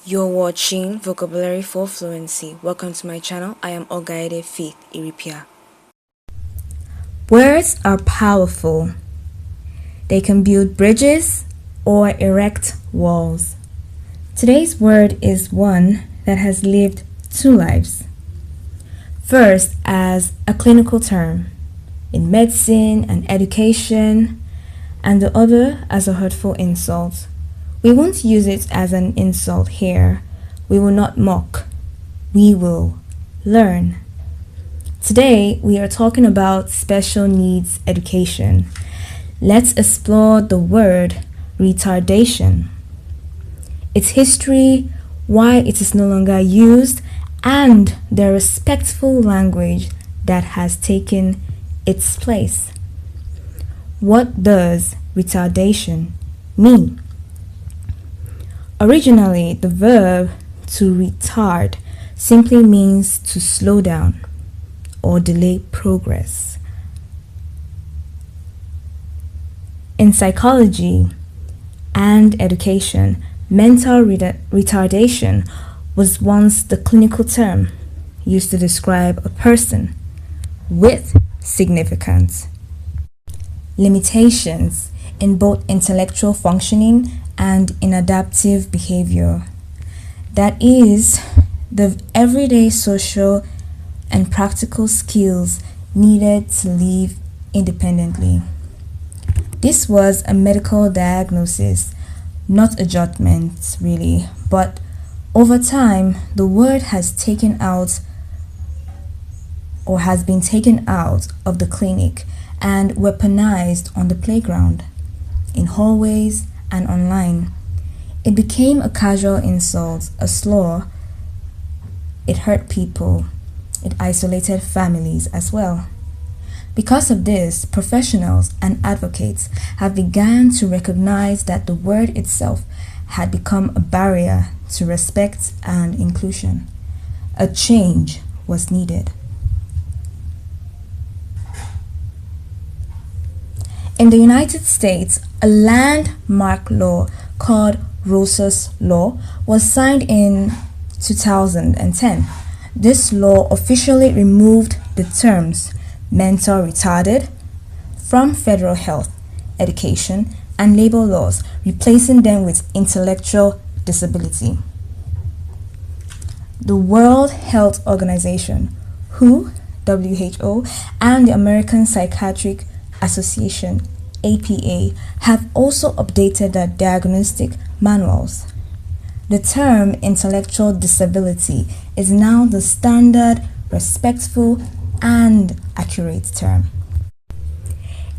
You're watching Vocabulary for Fluency. Welcome to my channel. I am Ogaide Faith Iripia. Words are powerful. They can build bridges or erect walls. Today's word is one that has lived two lives. First, as a clinical term in medicine and education, and the other as a hurtful insult. We won't use it as an insult here. We will not mock. We will learn. Today, we are talking about special needs education. Let's explore the word retardation, its history, why it is no longer used, and the respectful language that has taken its place. What does retardation mean? Originally, the verb to retard simply means to slow down or delay progress. In psychology and education, mental retardation was once the clinical term used to describe a person with significant limitations in both intellectual functioning and in adaptive behavior. That is, the everyday social and practical skills needed to live independently. This was a medical diagnosis, not a judgment really, but over time the word has been taken out of the clinic and weaponized on the playground, in hallways, and online. It became a casual insult, a slaw. It hurt people. It isolated families as well. Because of this, professionals and advocates have begun to recognize that the word itself had become a barrier to respect and inclusion. A change was needed. In the United States, a landmark law called ROSA'S law was signed in 2010. This law officially removed the terms mental retarded from federal health, education, and labor laws, replacing them with intellectual disability. The World Health Organization, WHO, and the American Psychiatric Association, APA, have also updated their diagnostic manuals. The term intellectual disability is now the standard, respectful, and accurate term.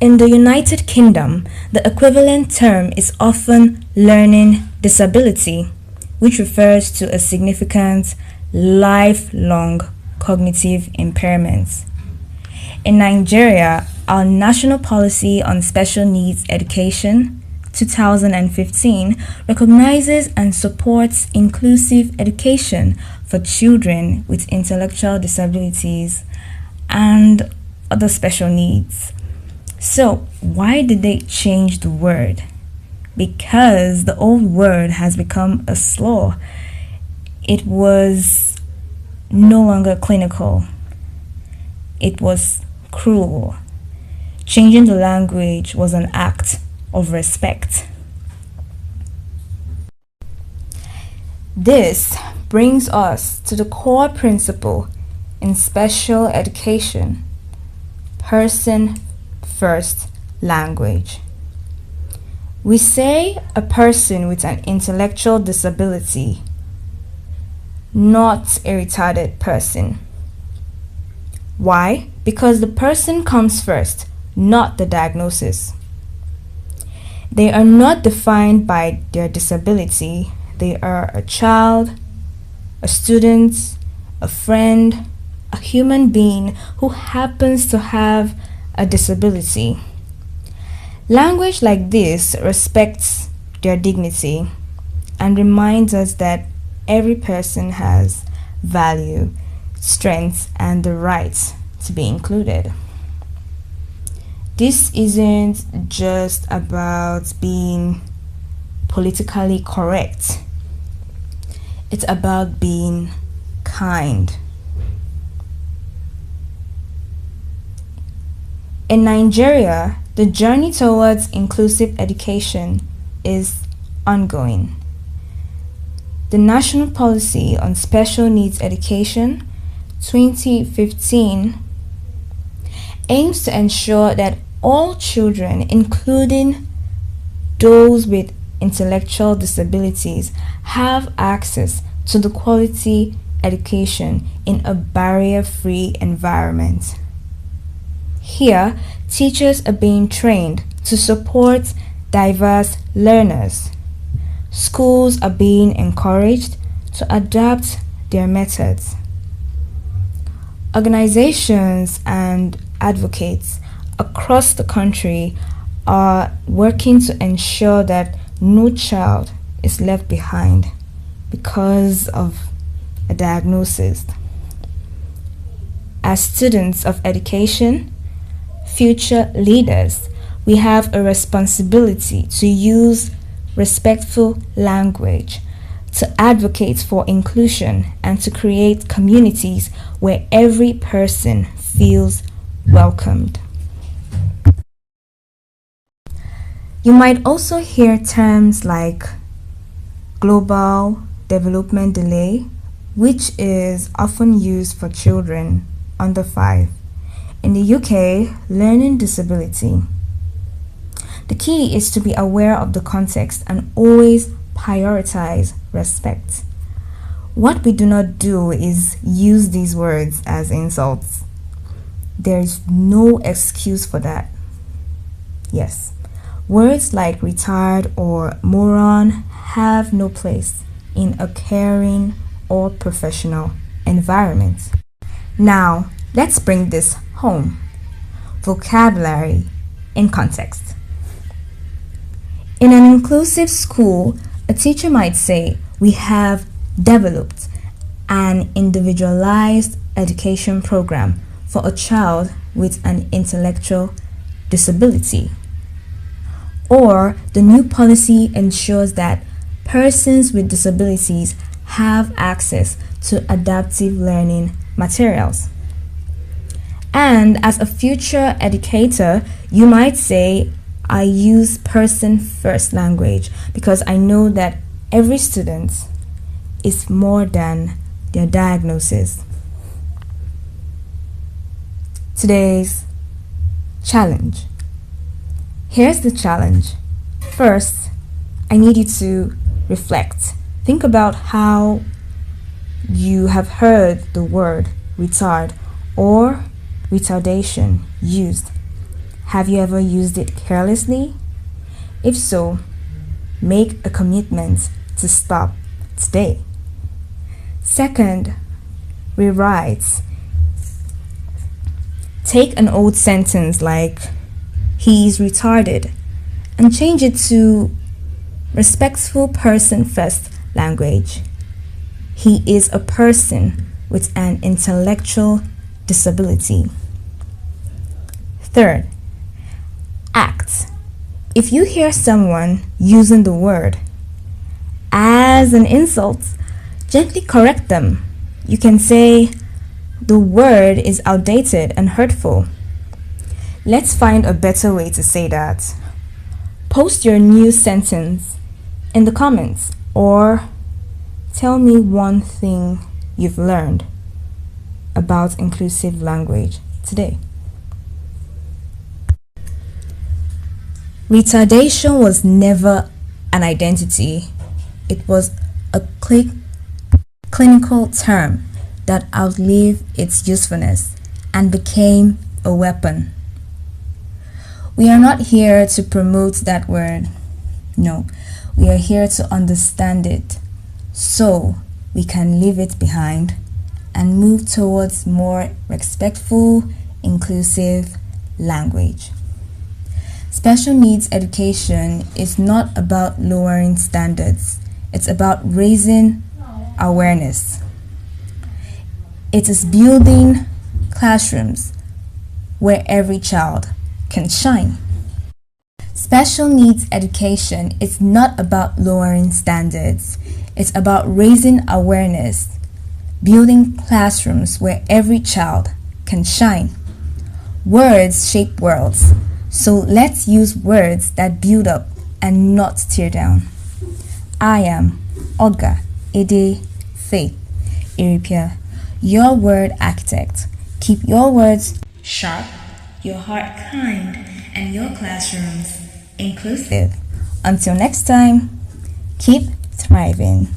In the United Kingdom, the equivalent term is often learning disability, which refers to a significant lifelong cognitive impairment. In Nigeria, our National Policy on Special Needs Education 2015 recognizes and supports inclusive education for children with intellectual disabilities and other special needs. So, why did they change the word? Because the old word has become a slaw. It was no longer clinical. It was cruel. Changing the language was an act of respect. This brings us to the core principle in special education: person first language. We say a person with an intellectual disability, not a retarded person. Why? Because the person comes first, not the diagnosis. They are not defined by their disability. They are a child, a student, a friend, a human being who happens to have a disability. Language like this respects their dignity and reminds us that every person has value, strength, and the right to be included. This isn't just about being politically correct. It's about being kind. In Nigeria, the journey towards inclusive education is ongoing. The National Policy on Special Needs Education 2015 aims to ensure that all children, including those with intellectual disabilities, have access to the quality education in a barrier-free environment. Here, teachers are being trained to support diverse learners. Schools are being encouraged to adapt their methods. Organizations and advocates across the country are working to ensure that no child is left behind because of a diagnosis. As students of education, future leaders, we have a responsibility to use respectful language, to advocate for inclusion, and to create communities where every person feels welcomed. You might also hear terms like global development delay, which is often used for children under 5. In the UK, learning disability. The key is to be aware of the context and always prioritize respect. What we do not do is use these words as insults. There is no excuse for that. Yes, words like retard or moron have no place in a caring or professional environment. Now, let's bring this home. Vocabulary in context. In an inclusive school, a teacher might say, "We have developed an individualized education program for a child with an intellectual disability." Or, the new policy ensures that persons with disabilities have access to adaptive learning materials. And as a future educator, you might say, "I use person-first language because I know that every student is more than their diagnosis." Today's challenge. Here's the challenge. First, I need you to reflect. Think about how you have heard the word retard or retardation used. Have you ever used it carelessly? If so, make a commitment to stop today. Second, rewrite. Take an old sentence like, "He's retarded," and change it to respectful person-first language. "He is a person with an intellectual disability." Third, act. If you hear someone using the word as an insult, gently correct them. You can say, "The word is outdated and hurtful." Let's find a better way to say that. Post your new sentence in the comments, or tell me one thing you've learned about inclusive language today. Retardation was never an identity. It was a clinical term that outlived its usefulness and became a weapon. We are not here to promote that word. No, we are here to understand it so we can leave it behind and move towards more respectful, inclusive language. Special needs education is not about lowering standards. It's about raising awareness. It is building classrooms where every child can shine. Special needs education is not about lowering standards. It's about raising awareness, building classrooms where every child can shine. Words shape worlds, so let's use words that build up and not tear down. I am Olga Ede Faith Iripia, your word architect. Keep your words sharp, your heart kind, and your classrooms inclusive. Until next time, keep thriving.